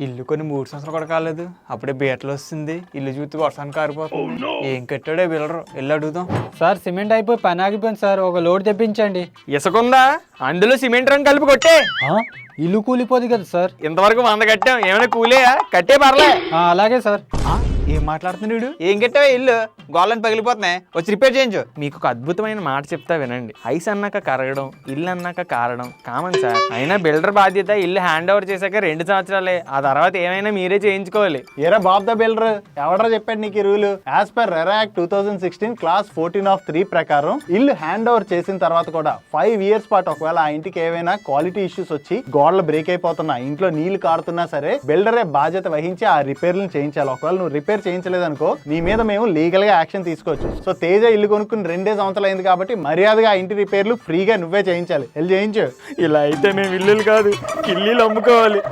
ఇల్లు కొన్ని 3 సంవత్సరాలు కూడా కాలేదు, అప్పుడే బీటలు వస్తుంది. ఇల్లు చూస్తే వర్షానికి కారిపోతుంది. ఏం కట్టాడే బిల్డరు, వెళ్ళి అడుగుదాం. సార్ సిమెంట్ అయిపోయి పని ఆగిపోయింది సార్, ఒక లోడ్ తెప్పించండి. ఇసుకుందా, అందులో సిమెంట్ రంగు కలిపి కొట్టే. ఇల్లు కూలిపోదు కదా సార్. ఇంతవరకు 100 కట్టాం, ఏమైనా కూలేయా? కట్టే పర్లే. అలాగే సార్. ఏం మాట్లాడుతున్నాడు? ఏం కట్టావా? ఇల్లు గోళ్ళని పగిలిపోతున్నాయి, వచ్చి రిపేర్ చేయించు. మీకు ఒక అద్భుతమైన మాట చెప్తా వినండి. ఐస్ అన్నాక కరగడం, ఇల్లు అన్నాక కారడం కామన్ సార్. అయినా బిల్డర్ బాధ్యత ఇల్లు హ్యాండ్ ఓవర్ చేశాక 2 సంవత్సరాలే, ఆ తర్వాత ఏమైనా మీరే చేయించుకోవాలి. ఏరా బాబ్ ద బిల్డర్, ఎవడరా చెప్పాడు నీకు ఈ rule? As per RERA act 2016 class 14(3) ప్రకారం ఇల్లు హ్యాండ్ ఓవర్ చేసిన తర్వాత కూడా 5 years పాటు ఒకవేళ ఆ ఇంటికి ఏవైనా క్వాలిటీ ఇష్యూస్ వచ్చి గోడలు బ్రేక్ అయిపోతున్నా, ఇంట్లో నీళ్లు కారుతున్నా సరే బిల్డరే బాధ్యత వహించి ఆ రిపేర్లను చేయించాలి. ఒకవేళ నువ్వు రిపేర్ చేయించలేదనుకో నీ మీద మేము లీగల్ గా యాక్షన్ తీసుకోవచ్చు. సో తేజ ఇల్లు కొనుక్కుని 2 సంవత్సరాలు అయింది కాబట్టి మర్యాదగా ఆ ఇంటి రిపేర్లు ఫ్రీగా నువ్వే చేయించాలి. వెళ్ళి చేయించు. ఇలా అయితే మేము ఇల్లులు కాదు కిల్లీలు అమ్ముకోవాలి.